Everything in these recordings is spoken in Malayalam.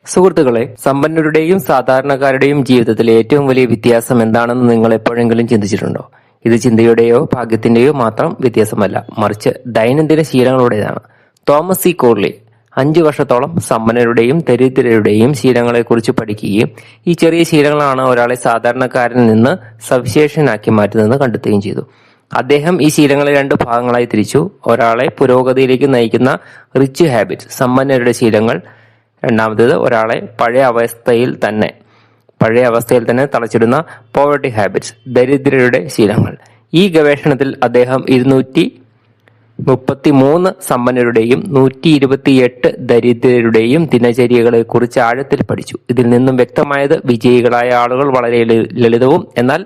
സുഹൃത്തുക്കളെ, സമ്പന്നരുടെയും സാധാരണക്കാരുടെയും ജീവിതത്തിലെ ഏറ്റവും വലിയ വ്യത്യാസം എന്താണെന്ന് നിങ്ങൾ എപ്പോഴെങ്കിലും ചിന്തിച്ചിട്ടുണ്ടോ? ഇത് ചിന്തയുടെയോ ഭാഗ്യത്തിന്റെയോ മാത്രം വ്യത്യാസമല്ല, മറിച്ച് ദൈനംദിന ശീലങ്ങളുടേതാണ്. തോമസ് സി കോർലി 5 വർഷത്തോളം സമ്പന്നരുടെയും ദരിദ്രരുടെയും ശീലങ്ങളെക്കുറിച്ച് പഠിക്കുകയും ഈ ചെറിയ ശീലങ്ങളാണ് ഒരാളെ സാധാരണക്കാരനിൽ നിന്ന് സവിശേഷനാക്കി മാറ്റുന്നതെന്ന് കണ്ടെത്തുകയും ചെയ്തു. അദ്ദേഹം ഈ ശീലങ്ങളെ 2 ഭാഗങ്ങളായി തിരിച്ചു. ഒരാളെ പുരോഗതിയിലേക്ക് നയിക്കുന്ന റിച്ച് ഹാബിറ്റ്സ്, സമ്പന്നരുടെ ശീലങ്ങൾ. രണ്ടാമത്തേത് ഒരാളെ പഴയ അവസ്ഥയിൽ തന്നെ തളച്ചിടുന്ന പോവർട്ടി ഹാബിറ്റ്സ്, ദരിദ്രരുടെ ശീലങ്ങൾ. ഈ ഗവേഷണത്തിൽ അദ്ദേഹം 233 സമ്പന്നരുടെയും 128 ദരിദ്രരുടെയും ദിനചര്യകളെ കുറിച്ച് ആഴത്തിൽ പഠിച്ചു. ഇതിൽ നിന്നും വ്യക്തമായത് വിജയികളായ ആളുകൾ വളരെ ലളിതവും എന്നാൽ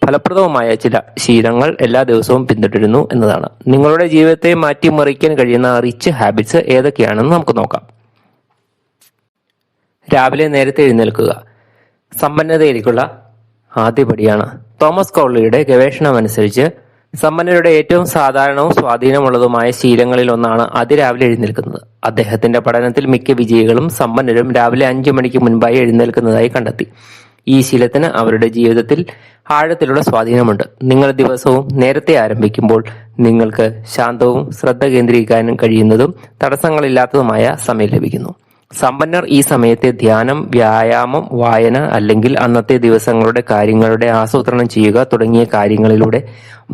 ഫലപ്രദവുമായ ചില ശീലങ്ങൾ എല്ലാ ദിവസവും പിന്തുടരുന്നു എന്നതാണ്. നിങ്ങളുടെ ജീവിതത്തെ മാറ്റിമറിക്കാൻ കഴിയുന്ന റിച്ച് ഹാബിറ്റ്സ് ഏതൊക്കെയാണെന്ന് നമുക്ക് നോക്കാം. രാവിലെ നേരത്തെ എഴുന്നേൽക്കുക സമ്പന്നതയിലേക്കുള്ള ആദ്യപടിയാണ്. തോമസ് കോർലിയുടെ ഗവേഷണമനുസരിച്ച് സമ്പന്നരുടെ ഏറ്റവും സാധാരണവും സ്വാധീനമുള്ളതുമായ ശീലങ്ങളിൽ ഒന്നാണ് അതിരാവിലെ എഴുന്നേൽക്കുന്നത്. അദ്ദേഹത്തിന്റെ പഠനത്തിൽ മിക്ക വിജയികളും സമ്പന്നരും രാവിലെ 5 മണിക്ക് മുൻപായി എഴുന്നേൽക്കുന്നതായി കണ്ടെത്തി. ഈ ശീലത്തിന് അവരുടെ ജീവിതത്തിൽ ആഴത്തിലുള്ള സ്വാധീനമുണ്ട്. നിങ്ങൾ ദിവസവും നേരത്തെ ആരംഭിക്കുമ്പോൾ നിങ്ങൾക്ക് ശാന്തവും ശ്രദ്ധ കേന്ദ്രീകരിക്കാനും കഴിയുന്നതും തടസ്സങ്ങളില്ലാത്തതുമായ സമയം ലഭിക്കുന്നു. സമ്പന്നർ ഈ സമയത്തെ ധ്യാനം, വ്യായാമം, വായന അല്ലെങ്കിൽ അന്നത്തെ ദിവസങ്ങളുടെ കാര്യങ്ങളുടെ ആസൂത്രണം ചെയ്യുക തുടങ്ങിയ കാര്യങ്ങളിലൂടെ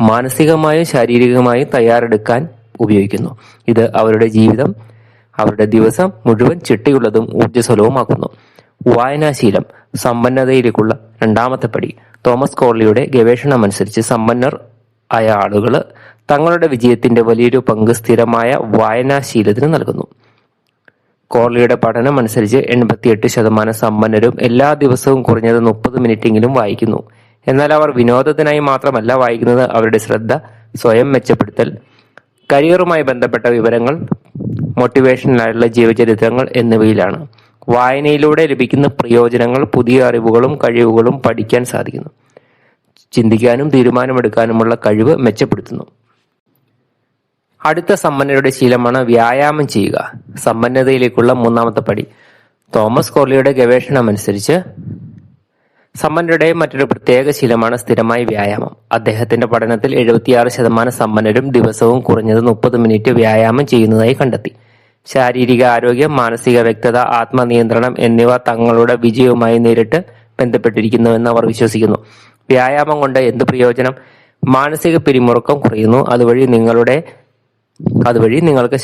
മാനസികമായും ശാരീരികമായും തയ്യാറെടുക്കാൻ ഉപയോഗിക്കുന്നു. ഇത് അവരുടെ ദിവസം മുഴുവൻ ചിട്ടയുള്ളതും ഊർജ്ജസ്വലവുമാക്കുന്നു. വായനാശീലം സമ്പന്നതയിലേക്കുള്ള 2ാമത്തെ പടി. തോമസ് കോർലിയുടെ ഗവേഷണമനുസരിച്ച് സമ്പന്നർ ആയ ആളുകൾ തങ്ങളുടെ വിജയത്തിന്റെ വലിയൊരു പങ്ക് സ്ഥിരമായ വായനാശീലത്തിന് നൽകുന്നു. കോർലിയുടെ പഠനം അനുസരിച്ച് 88% സമ്പന്നരും എല്ലാ ദിവസവും കുറഞ്ഞത് 30 മിനിറ്റെങ്കിലും വായിക്കുന്നു. എന്നാൽ അവർ വിനോദത്തിനായി മാത്രമല്ല വായിക്കുന്നത്. അവരുടെ ശ്രദ്ധ, സ്വയം മെച്ചപ്പെടുത്തൽ, കരിയറുമായി ബന്ധപ്പെട്ട വിവരങ്ങൾ, മോട്ടിവേഷനായുള്ള ജീവചരിത്രങ്ങൾ എന്നിവയിലാണ്. വായനയിലൂടെ ലഭിക്കുന്ന പ്രയോജനങ്ങൾ പുതിയ അറിവുകളും കഴിവുകളും പഠിക്കാൻ സാധിക്കുന്നു. ചിന്തിക്കാനും തീരുമാനമെടുക്കാനുമുള്ള കഴിവ് മെച്ചപ്പെടുത്തുന്നു. അടുത്ത സമ്പന്നരുടെ ശീലമാണ് വ്യായാമം ചെയ്യുക, സമ്പന്നതയിലേക്കുള്ള 3ാമത്തെ പടി. തോമസ് കോർലിയുടെ ഗവേഷണമനുസരിച്ച് സമ്പന്നരുടെ മറ്റൊരു പ്രത്യേക ശീലമാണ് സ്ഥിരമായി വ്യായാമം. അദ്ദേഹത്തിന്റെ പഠനത്തിൽ 76% സമ്പന്നരും ദിവസവും കുറഞ്ഞത് 30 മിനിറ്റ് വ്യായാമം ചെയ്യുന്നതായി കണ്ടെത്തി. ശാരീരിക ആരോഗ്യം, മാനസിക വ്യക്തത, ആത്മനിയന്ത്രണം എന്നിവ തങ്ങളുടെ വിജയവുമായി നേരിട്ട് ബന്ധപ്പെട്ടിരിക്കുന്നുവെന്ന് അവർ വിശ്വസിക്കുന്നു. വ്യായാമം കൊണ്ട് എന്ത് പ്രയോജനം? മാനസിക പിരിമുറുക്കം കുറയുന്നു. അതുവഴി നിങ്ങൾക്ക്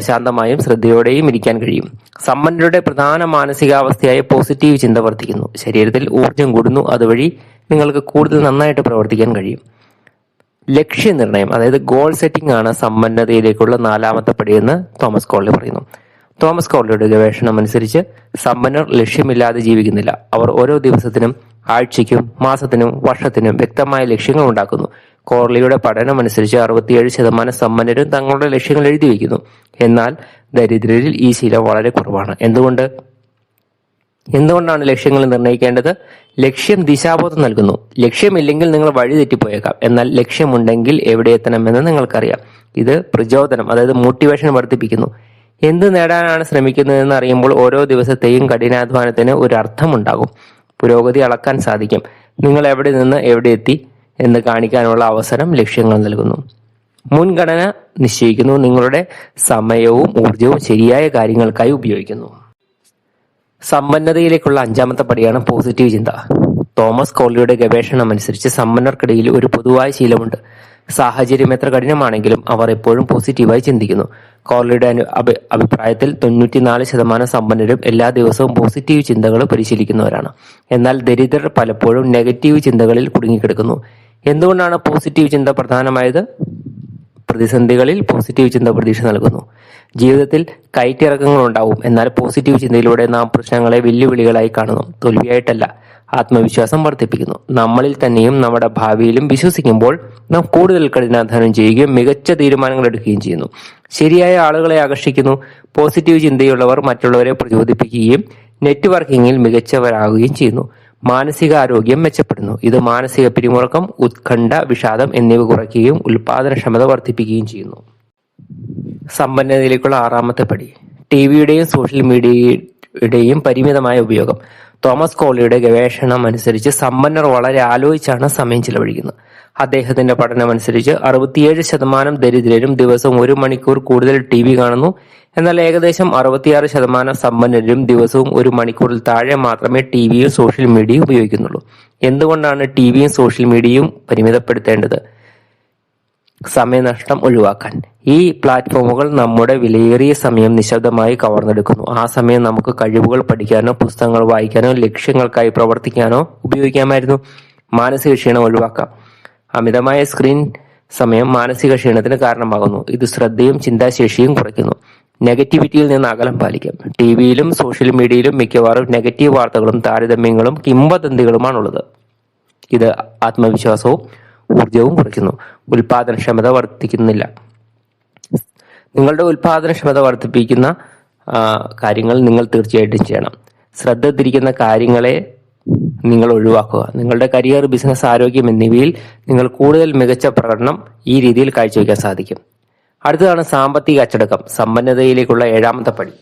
ശാന്തമായും ശ്രദ്ധയോടെയും ഇരിക്കാൻ കഴിയും. സമ്പന്നരുടെ പ്രധാന മാനസികാവസ്ഥയായ പോസിറ്റീവ് ചിന്ത വർദ്ധിക്കുന്നു. ശരീരത്തിൽ ഊർജം കൂടുന്നു. അതുവഴി നിങ്ങൾക്ക് കൂടുതൽ നന്നായിട്ട് പ്രവർത്തിക്കാൻ കഴിയും. ലക്ഷ്യനിർണയം, അതായത് ഗോൾ സെറ്റിംഗ് ആണ് സമ്പന്നതയിലേക്കുള്ള 4ാമത്തെ പടിയെന്ന് തോമസ് കോർലി പറയുന്നു. തോമസ് കോർലിയുടെ ഗവേഷണം അനുസരിച്ച് സമ്പന്നർ ലക്ഷ്യമില്ലാതെ ജീവിക്കുന്നില്ല. അവർ ഓരോ ദിവസത്തിനും, ആഴ്ചയ്ക്കും, മാസത്തിനും, വർഷത്തിനും വ്യക്തമായ ലക്ഷ്യങ്ങൾ ഉണ്ടാക്കുന്നു. കോർലിയുടെ പഠനമനുസരിച്ച് 67% സമ്പന്നരും തങ്ങളുടെ ലക്ഷ്യങ്ങൾ എഴുതി വയ്ക്കുന്നു. എന്നാൽ ദരിദ്രരിൽ ഈ ശീലം വളരെ കുറവാണ്. എന്തുകൊണ്ടാണ് ലക്ഷ്യങ്ങൾ നിർണ്ണയിക്കേണ്ടത്? ലക്ഷ്യം ദിശാബോധം നൽകുന്നു. ലക്ഷ്യമില്ലെങ്കിൽ നിങ്ങൾ വഴി തെറ്റിപ്പോയേക്കാം. എന്നാൽ ലക്ഷ്യമുണ്ടെങ്കിൽ എവിടെ എത്തണമെന്ന് നിങ്ങൾക്കറിയാം. ഇത് പ്രചോദനം, അതായത് മോട്ടിവേഷൻ വർദ്ധിപ്പിക്കുന്നു. എന്ത് നേടാനാണ് ശ്രമിക്കുന്നതെന്ന് അറിയുമ്പോൾ ഓരോ ദിവസത്തെയും കഠിനാധ്വാനത്തിന് ഒരു അർത്ഥമുണ്ടാകും. പുരോഗതി അളക്കാൻ സാധിക്കും. നിങ്ങൾ എവിടെ നിന്ന് എവിടെ എത്തി എന്ന് കാണിക്കാനുള്ള അവസരം ലക്ഷ്യങ്ങൾ നൽകുന്നു. മുൻഗണന നിശ്ചയിക്കുന്നു. നിങ്ങളുടെ സമയവും ഊർജവും ശരിയായ കാര്യങ്ങൾക്കായി ഉപയോഗിക്കുന്നു. സമ്പന്നതയിലേക്കുള്ള 5ാമത്തെ പടിയാണ് പോസിറ്റീവ് ചിന്ത. തോമസ് കോർലിയുടെ ഗവേഷണം അനുസരിച്ച് സമ്പന്നർക്കിടയിൽ ഒരു പൊതുവായ ശീലമുണ്ട്. സാഹചര്യം എത്ര കഠിനമാണെങ്കിലും അവർ എപ്പോഴും പോസിറ്റീവായി ചിന്തിക്കുന്നു. കോർലിയുടെ അഭിപ്രായത്തിൽ 94% സമ്പന്നരും എല്ലാ ദിവസവും പോസിറ്റീവ് ചിന്തകൾ പരിശീലിക്കുന്നവരാണ്. എന്നാൽ ദരിദ്രർ പലപ്പോഴും നെഗറ്റീവ് ചിന്തകളിൽ കുടുങ്ങിക്കിടക്കുന്നു. എന്തുകൊണ്ടാണ് പോസിറ്റീവ് ചിന്ത പ്രധാനമായത്? പ്രതിസന്ധികളിൽ പോസിറ്റീവ് ചിന്ത പ്രതീക്ഷ നൽകുന്നു. ജീവിതത്തിൽ കയറ്റിറക്കങ്ങൾ ഉണ്ടാവും. എന്നാൽ പോസിറ്റീവ് ചിന്തയിലൂടെ നാം പ്രശ്നങ്ങളെ വെല്ലുവിളികളായി കാണുന്നു, തോൽവിയായിട്ടല്ല. ആത്മവിശ്വാസം വർദ്ധിപ്പിക്കുന്നു. നമ്മളിൽ തന്നെയും നമ്മുടെ ഭാവിയിലും വിശ്വസിക്കുമ്പോൾ നാം കൂടുതൽ കഠിനാധ്വാനം ചെയ്യുകയും മികച്ച തീരുമാനങ്ങൾ എടുക്കുകയും ചെയ്യുന്നു. ശരിയായ ആളുകളെ ആകർഷിക്കുന്നു. പോസിറ്റീവ് ചിന്തയുള്ളവർ മറ്റുള്ളവരെ പ്രചോദിപ്പിക്കുകയും നെറ്റ്വർക്കിങ്ങിൽ മികച്ചവരാകുകയും ചെയ്യുന്നു. മാനസികാരോഗ്യം മെച്ചപ്പെടുന്നു. ഇത് മാനസിക പിരിമുറുക്കം, ഉത്കണ്ഠ, വിഷാദം എന്നിവ കുറയ്ക്കുകയും ഉൽപാദനക്ഷമത വർദ്ധിപ്പിക്കുകയും ചെയ്യുന്നു. സമ്പന്നതയിലേക്കുള്ള 6ാമത്തെ പടി. ടിവിയുടെയും സോഷ്യൽ യുടെയും പരിമിതമായ ഉപയോഗം. തോമസ് കോളിയുടെ ഗവേഷണം അനുസരിച്ച് സമ്പന്നർ വളരെ ആലോചിച്ചാണ് സമയം ചിലവഴിക്കുന്നത്. അദ്ദേഹത്തിന്റെ പഠനമനുസരിച്ച് 67% ദരിദ്രരും ദിവസവും 1 മണിക്കൂർ കൂടുതൽ TV കാണുന്നു. എന്നാൽ ഏകദേശം 66% സമ്പന്നരും ദിവസവും 1 മണിക്കൂറിൽ താഴെ മാത്രമേ TVയും സോഷ്യൽ മീഡിയയും ഉപയോഗിക്കുന്നുള്ളൂ. എന്തുകൊണ്ടാണ് TVയും സോഷ്യൽ മീഡിയയും പരിമിതപ്പെടുത്തേണ്ടത്? സമയനഷ്ടം ഒഴിവാക്കാൻ. ഈ പ്ലാറ്റ്ഫോമുകൾ നമ്മുടെ വിലയേറിയ സമയം നിശബ്ദമായി കവർന്നെടുക്കുന്നു. ആ സമയം നമുക്ക് കഴിവുകൾ പഠിക്കാനോ പുസ്തകങ്ങൾ വായിക്കാനോ ലക്ഷ്യങ്ങൾക്കായി പ്രവർത്തിക്കാനോ ഉപയോഗിക്കാമായിരുന്നു. മാനസിക ക്ഷീണം ഒഴിവാക്കാം. അമിതമായ സ്ക്രീൻ സമയം മാനസിക ക്ഷീണത്തിന് കാരണമാകുന്നു. ഇത് ശ്രദ്ധയും ചിന്താശേഷിയും കുറയ്ക്കുന്നു. നെഗറ്റിവിറ്റിയിൽ നിന്ന് അകലം പാലിക്കാം. TVയിലും സോഷ്യൽ മീഡിയയിലും മിക്കവാറും നെഗറ്റീവ് വാർത്തകളും താരതമ്യങ്ങളും കിംവദന്തികളുമാണുള്ളത്. ഇത് ആത്മവിശ്വാസവും ഊർജവും കുറയ്ക്കുന്നു. ഉൽപാദനക്ഷമത വർദ്ധിക്കുന്നില്ല. നിങ്ങളുടെ ഉൽപാദനക്ഷമത വർദ്ധിപ്പിക്കുന്ന കാര്യങ്ങൾ നിങ്ങൾ തീർച്ചയായിട്ടും ചെയ്യണം. ശ്രദ്ധ തിരിക്കുന്ന കാര്യങ്ങളെ നിങ്ങൾ ഒഴിവാക്കുക. നിങ്ങളുടെ കരിയർ, ബിസിനസ്, ആരോഗ്യം എന്നിവയിൽ നിങ്ങൾ കൂടുതൽ മികച്ച പ്രകടനം ഈ രീതിയിൽ കാഴ്ചവെക്കാൻ സാധിക്കും. അടുത്തതാണ് സാമ്പത്തിക അച്ചടക്കം, സമ്പന്നതയിലേക്കുള്ള 7ാമത്തെ പടി.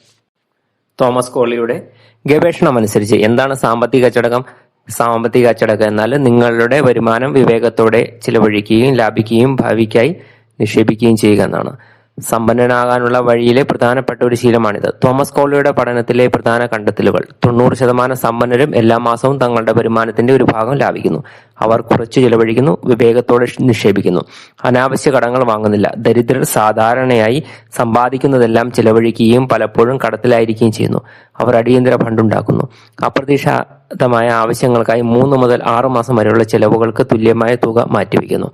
തോമസ് കോളിയുടെ ഗവേഷണം അനുസരിച്ച് എന്താണ് സാമ്പത്തിക അച്ചടക്കം? സാമ്പത്തിക അച്ചടക്കം എന്നാൽ നിങ്ങളുടെ വരുമാനം വിവേകത്തോടെ ചിലവഴിക്കുകയും ലാഭിക്കുകയും ഭാവിക്കായി നിക്ഷേപിക്കുകയും ചെയ്യുക എന്നാണ്. സമ്പന്നനാകാനുള്ള വഴിയിലെ പ്രധാനപ്പെട്ട ഒരു ശീലമാണിത്. തോമസ് കോളിയുടെ പഠനത്തിലെ പ്രധാന കണ്ടെത്തലുകൾ: 90% സമ്പന്നരും എല്ലാ മാസവും തങ്ങളുടെ വരുമാനത്തിന്റെ ഒരു ഭാഗം ലാഭിക്കുന്നു. അവർ കുറച്ച് ചിലവഴിക്കുന്നു, വിവേകത്തോടെ നിക്ഷേപിക്കുന്നു, അനാവശ്യ കടങ്ങൾ വാങ്ങുന്നില്ല. ദരിദ്രർ സാധാരണയായി സമ്പാദിക്കുന്നതെല്ലാം ചിലവഴിക്കുകയും പലപ്പോഴും കടത്തിലായിരിക്കുകയും ചെയ്യുന്നു. അവർ അടിയന്തര ഫണ്ടുണ്ടാക്കുന്നു. അപ്രതീക്ഷിതമായ ആവശ്യങ്ങൾക്കായി 3 മുതൽ 6 മാസം വരെയുള്ള ചെലവുകൾക്ക് തുല്യമായ തുക മാറ്റിവെക്കുന്നു.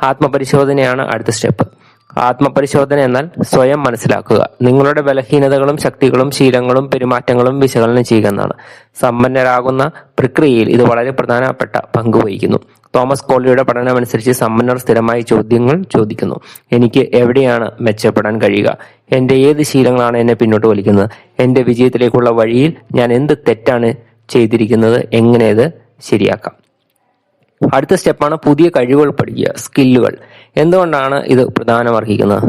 ആത്മപരിശോധനയാണ് അടുത്ത സ്റ്റെപ്പ്. ആത്മപരിശോധന എന്നാൽ സ്വയം മനസ്സിലാക്കുക. നിങ്ങളുടെ ബലഹീനതകളും ശക്തികളും ശീലങ്ങളും പെരുമാറ്റങ്ങളും വിശകലനം ചെയ്യുക എന്നാണ്. സമ്പന്നരാകുന്ന പ്രക്രിയയിൽ ഇത് വളരെ പ്രധാനപ്പെട്ട പങ്ക് വഹിക്കുന്നു. തോമസ് കോളിയുടെ പഠനമനുസരിച്ച് സമ്പന്നർ സ്ഥിരമായി ചോദ്യങ്ങൾ ചോദിക്കുന്നു. എനിക്ക് എവിടെയാണ് മെച്ചപ്പെടാൻ കഴിയുക? എന്റെ ഏത് ശീലങ്ങളാണ് എന്നെ പിന്നോട്ട് വലിക്കുന്നത്? എന്റെ വിജയത്തിലേക്കുള്ള വഴിയിൽ ഞാൻ എന്ത് തെറ്റാണ് ചെയ്തിരിക്കുന്നത്? എങ്ങനെ ഇത് ശരിയാക്കാം? അടുത്ത സ്റ്റെപ്പാണ് പുതിയ കഴിവുകൾ പഠിക്കുക, സ്കില്ലുകൾ. എന്തുകൊണ്ടാണ് ഇത് പ്രധാനമർഹിക്കുന്നത്?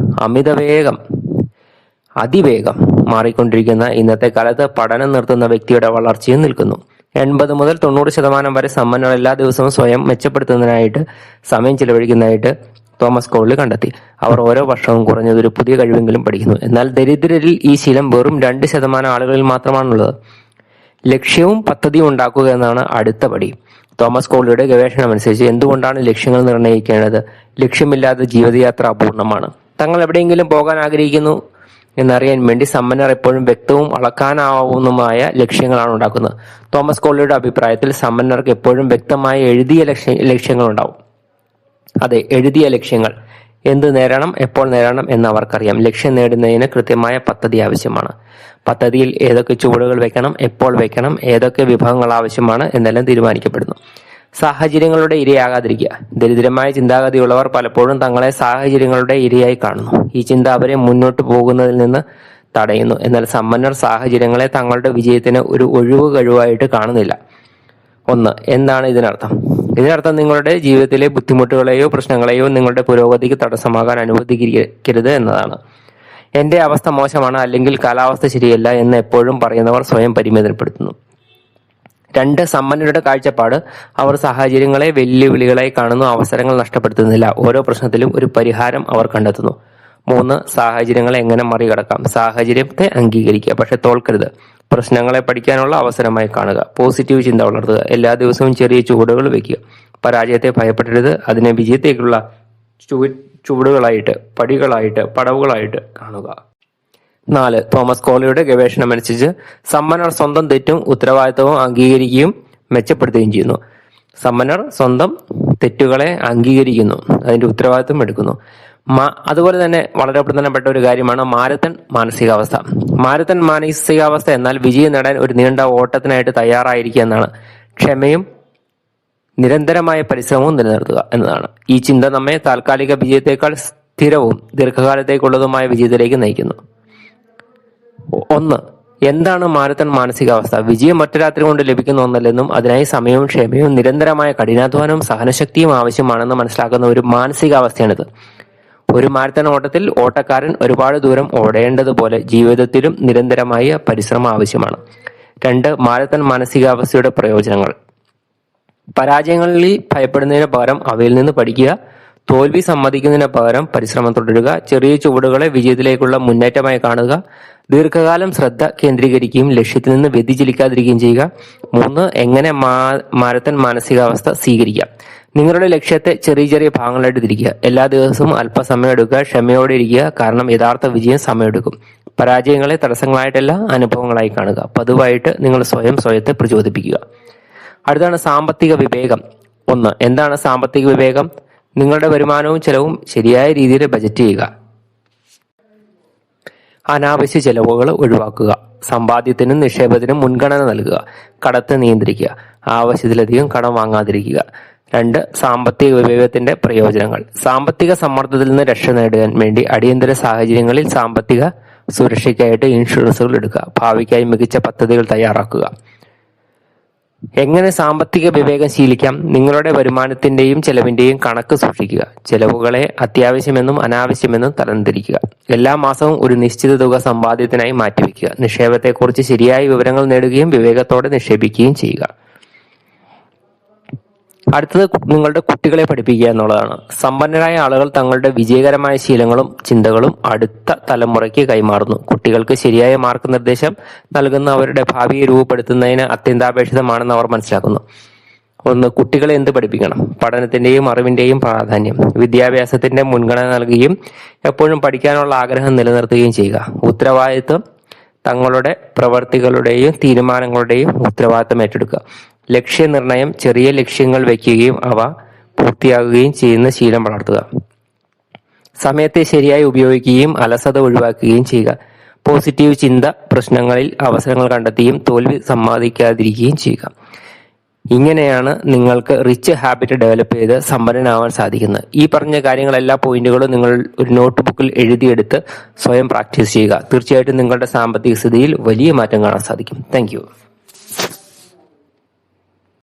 അതിവേഗം മാറിക്കൊണ്ടിരിക്കുന്ന ഇന്നത്തെ കാലത്ത് പഠനം നിർത്തുന്ന വ്യക്തിയുടെ വളർച്ചയും നിൽക്കുന്നു. 80 മുതൽ 90% വരെ സമ്പന്നർ എല്ലാ ദിവസവും സ്വയം മെച്ചപ്പെടുത്തുന്നതിനായിട്ട് സമയം ചിലവഴിക്കുന്നതായിട്ട് തോമസ് കോളി കണ്ടെത്തി. അവർ ഓരോ വർഷവും കുറഞ്ഞത് ഒരു പുതിയ കഴിവെങ്കിലും പഠിക്കുന്നു. എന്നാൽ ദരിദ്രരിൽ ഈ ശീലം വെറും 2% ആളുകളിൽ മാത്രമാണുള്ളത്. ലക്ഷ്യവും പദ്ധതിയും ഉണ്ടാക്കുക എന്നാണ് അടുത്ത പടി. തോമസ് കോളിയുടെ ഗവേഷണം അനുസരിച്ച് എന്തുകൊണ്ടാണ് ലക്ഷ്യങ്ങൾ നിർണ്ണയിക്കേണ്ടത്? ലക്ഷ്യമില്ലാതെ ജീവിതയാത്ര അപൂർണമാണ്. തങ്ങൾ എവിടെയെങ്കിലും പോകാൻ ആഗ്രഹിക്കുന്നു എന്നറിയാൻ വേണ്ടി സമ്പന്നർ എപ്പോഴും വ്യക്തവും അളക്കാനാവുന്നതുമായ ലക്ഷ്യങ്ങളാണ് ഉണ്ടാക്കുന്നത്. തോമസ് കോളിയുടെ അഭിപ്രായത്തിൽ സമ്പന്നർക്ക് എപ്പോഴും വ്യക്തമായ എഴുതിയ ലക്ഷ്യങ്ങൾ ഉണ്ടാവും. അതെ, എഴുതിയ ലക്ഷ്യങ്ങൾ. എന്ത് നേടണം, എപ്പോൾ നേടണം എന്ന് അവർക്കറിയാം. ലക്ഷ്യം നേടുന്നതിന് കൃത്യമായ പദ്ധതി ആവശ്യമാണ്. പദ്ധതിയിൽ ഏതൊക്കെ ചുവടുകൾ വെക്കണം, എപ്പോൾ വെക്കണം, ഏതൊക്കെ വിഭവങ്ങൾ ആവശ്യമാണ് എന്നെല്ലാം തീരുമാനിക്കപ്പെടുന്നു. സാഹചര്യങ്ങളുടെ ഇരയാകാതിരിക്കുക. ദരിദ്രമായ ചിന്താഗതിയുള്ളവർ പലപ്പോഴും തങ്ങളെ സാഹചര്യങ്ങളുടെ ഇരയായി കാണുന്നു. ഈ ചിന്ത അവരെ മുന്നോട്ട് പോകുന്നതിൽ നിന്ന് തടയുന്നു. എന്നാൽ സമ്പന്നർ സാഹചര്യങ്ങളെ തങ്ങളുടെ വിജയത്തിന് ഒരു ഒഴിവ് കഴിവായിട്ട് കാണുന്നില്ല. എന്താണ് ഇതിനർത്ഥം? ഇതിനർത്ഥം നിങ്ങളുടെ ജീവിതത്തിലെ ബുദ്ധിമുട്ടുകളെയോ പ്രശ്നങ്ങളെയോ നിങ്ങളുടെ പുരോഗതിക്ക് തടസ്സമാകാൻ അനുവദിക്കരുത് എന്നതാണ്. എന്റെ അവസ്ഥ മോശമാണ്, അല്ലെങ്കിൽ കാലാവസ്ഥ ശരിയല്ല എന്ന് എപ്പോഴും പറയുന്നവർ സ്വയം പരിമിതപ്പെടുത്തുന്നു. 2, സമ്പന്നരുടെ കാഴ്ചപ്പാട്. അവർ സാഹചര്യങ്ങളെ വെല്ലുവിളികളായി കാണുന്നു, അവസരങ്ങൾ നഷ്ടപ്പെടുത്തുന്നില്ല. ഓരോ പ്രശ്നത്തിലും ഒരു പരിഹാരം അവർ കണ്ടെത്തുന്നു. 3, സാഹചര്യങ്ങളെ എങ്ങനെ മറികടക്കാം. സാഹചര്യത്തെ അംഗീകരിക്കുക, പക്ഷെ തോൽക്കരുത്. പ്രശ്നങ്ങളെ പഠിക്കാനുള്ള അവസരമായി കാണുക. പോസിറ്റീവ് ചിന്ത വളർത്തുക. എല്ലാ ദിവസവും ചെറിയ ചുവടുകൾ വെക്കുക. പരാജയത്തെ ഭയപ്പെടരുത്, അതിനെ വിജയത്തേക്കുള്ള ചുവടുകളായിട്ട്, പടവുകളായിട്ട് കാണുക. 4, തോമസ് കോളിയുടെ ഗവേഷണം അനുസരിച്ച് സമ്പന്നർ സ്വന്തം തെറ്റും ഉത്തരവാദിത്തവും അംഗീകരിക്കുകയും മെച്ചപ്പെടുത്തുകയും ചെയ്യുന്നു. സമ്പന്നർ സ്വന്തം തെറ്റുകളെ അംഗീകരിക്കുന്നു, അതിന്റെ ഉത്തരവാദിത്വം എടുക്കുന്നു. അതുപോലെ തന്നെ വളരെ പ്രധാനപ്പെട്ട ഒരു കാര്യമാണ് മാരത്തൺ മാനസികാവസ്ഥ. മാരത്തൺ മാനസികാവസ്ഥ എന്നാൽ വിജയം നേടാൻ ഒരു നീണ്ട ഓട്ടത്തിനായിട്ട് തയ്യാറായിരിക്കുക എന്നാണ്. ക്ഷമയും നിരന്തരമായ പരിശ്രമവും നിലനിർത്തുക എന്നതാണ്. ഈ ചിന്ത നമ്മെ താൽക്കാലിക വിജയത്തെക്കാൾ സ്ഥിരവും ദീർഘകാലത്തേക്കുള്ളതുമായ വിജയത്തിലേക്ക് നയിക്കുന്നു. 1, എന്താണ് മാരത്തൺ മാനസികാവസ്ഥ? വിജയം ഒറ്റ രാത്രി കൊണ്ട് ലഭിക്കുന്ന ഒന്നല്ലെന്നും അതിനായി സമയവും ക്ഷമയും നിരന്തരമായ കഠിനാധ്വാനവും സഹനശക്തിയും ആവശ്യമാണെന്ന് മനസ്സിലാക്കുന്ന ഒരു മാനസികാവസ്ഥയാണിത്. ഒരു മാരത്തൺ ഓട്ടത്തിൽ ഓട്ടക്കാരൻ ഒരുപാട് ദൂരം ഓടേണ്ടതുപോലെ ജീവിതത്തിലും നിരന്തരമായ പരിശ്രമം ആവശ്യമാണ്. 2. മാരത്തൺ മാനസികാവസ്ഥയുടെ പ്രയോജനങ്ങൾ. പരാജയങ്ങളിൽ ഭയപ്പെടുന്നതിന് പകരം അവയിൽ നിന്ന് പഠിക്കുക. തോൽവി സമ്മതിക്കുന്നതിന് പകരം പരിശ്രമം തുടരുക. ചെറിയ ചുവടുകളെ വിജയത്തിലേക്കുള്ള മുന്നേറ്റമായി കാണുക. ദീർഘകാലം ശ്രദ്ധ കേന്ദ്രീകരിക്കുകയും ലക്ഷ്യത്തിൽ നിന്ന് വ്യതിചലിക്കാതിരിക്കുകയും ചെയ്യുക. 3. എങ്ങനെ മാരത്തൺ മാനസികാവസ്ഥ സ്വീകരിക്കാം. നിങ്ങളുടെ ലക്ഷ്യത്തെ ചെറിയ ചെറിയ ഭാഗങ്ങളായിട്ട് തിരിക്കുക. എല്ലാ ദിവസവും അല്പസമയം എടുക്കുക. ക്ഷമയോടെ ഇരിക്കുക, കാരണം യഥാർത്ഥ വിജയം സമയമെടുക്കും. പരാജയങ്ങളെ തടസ്സങ്ങളായിട്ടല്ല, അനുഭവങ്ങളായി കാണുക. പതിവായിട്ട് നിങ്ങൾ സ്വയത്തെ പ്രചോദിപ്പിക്കുക. അടുത്താണ് സാമ്പത്തിക വിവേകം. 1. എന്താണ് സാമ്പത്തിക വിവേകം? നിങ്ങളുടെ വരുമാനവും ചെലവും ശരിയായ രീതിയിൽ ബജറ്റ് ചെയ്യുക. അനാവശ്യ ചെലവുകൾ ഒഴിവാക്കുക. സമ്പാദ്യത്തിനും നിക്ഷേപത്തിനും മുൻഗണന നൽകുക. കടത്തെ നിയന്ത്രിക്കുക. ആവശ്യത്തിലധികം കടം വാങ്ങാതിരിക്കുക. 2. സാമ്പത്തിക വിവേകത്തിന്റെ പ്രയോജനങ്ങൾ. സാമ്പത്തിക സമ്മർദ്ദത്തിൽ നിന്ന് രക്ഷ നേടാൻ വേണ്ടി അടിയന്തര സാഹചര്യങ്ങളിൽ സാമ്പത്തിക സുരക്ഷയ്ക്കായിട്ട് ഇൻഷുറൻസുകൾ എടുക്കുക. ഭാവിക്കായി മികച്ച പദ്ധതികൾ തയ്യാറാക്കുക. എങ്ങനെ സാമ്പത്തിക വിവേകം ശീലിക്കാം? നിങ്ങളുടെ വരുമാനത്തിന്റെയും ചെലവിന്റെയും കണക്ക് സൂക്ഷിക്കുക. ചെലവുകളെ അത്യാവശ്യമെന്നും അനാവശ്യമെന്നും തരംതിരിക്കുക. എല്ലാ മാസവും ഒരു നിശ്ചിത തുക സമ്പാദ്യത്തിനായി മാറ്റിവെക്കുക. നിക്ഷേപത്തെക്കുറിച്ച് ശരിയായ വിവരങ്ങൾ നേടുകയും വിവേകത്തോടെ നിക്ഷേപിക്കുകയും ചെയ്യുക. അടുത്തത് നിങ്ങളുടെ കുട്ടികളെ പഠിപ്പിക്കുക എന്നുള്ളതാണ്. സമ്പന്നരായ ആളുകൾ തങ്ങളുടെ വിജയകരമായ ശീലങ്ങളും ചിന്തകളും അടുത്ത തലമുറയ്ക്ക് കൈമാറുന്നു. കുട്ടികൾക്ക് ശരിയായ മാർഗനിർദ്ദേശം നൽകുന്ന അവരുടെ ഭാവിയെ രൂപപ്പെടുത്തുന്നതിന് അത്യന്താപേക്ഷിതമാണെന്ന് അവർ മനസ്സിലാക്കുന്നു. 1. കുട്ടികളെ എന്ത് പഠിപ്പിക്കണം? പഠനത്തിന്റെയും അറിവിന്റെയും പ്രാധാന്യം. വിദ്യാഭ്യാസത്തിന്റെ മുൻഗണന നൽകുകയും എപ്പോഴും പഠിക്കാനുള്ള ആഗ്രഹം നിലനിർത്തുകയും ചെയ്യുക. ഉത്തരവാദിത്വം. തങ്ങളുടെ പ്രവർത്തികളുടെയും തീരുമാനങ്ങളുടെയും ഉത്തരവാദിത്തം ഏറ്റെടുക്കുക. ലക്ഷ്യനിർണയം. ചെറിയ ലക്ഷ്യങ്ങൾ വയ്ക്കുകയും അവ പൂർത്തിയാക്കുകയും ചെയ്യുന്ന ശീലം വളർത്തുക. സമയത്തെ ശരിയായി ഉപയോഗിക്കുകയും അലസത ഒഴിവാക്കുകയും ചെയ്യുക. പോസിറ്റീവ് ചിന്ത. പ്രശ്നങ്ങളിൽ അവസരങ്ങൾ കണ്ടെത്തുകയും തോൽവി സമ്മതിക്കാതിരിക്കുകയും ചെയ്യുക. ഇങ്ങനെയാണ് നിങ്ങൾക്ക് റിച്ച് ഹാബിറ്റ് ഡെവലപ്പ് ചെയ്ത് സമ്പന്നനാവാൻ സാധിക്കുന്നത്. ഈ പറഞ്ഞ എല്ലാ പോയിന്റുകളും നിങ്ങൾ ഒരു നോട്ട് ബുക്കിൽ എഴുതിയെടുത്ത് സ്വയം പ്രാക്ടീസ് ചെയ്യുക. തീർച്ചയായിട്ടും നിങ്ങളുടെ സാമ്പത്തിക സ്ഥിതിയിൽ വലിയ മാറ്റം കാണാൻ സാധിക്കും. താങ്ക്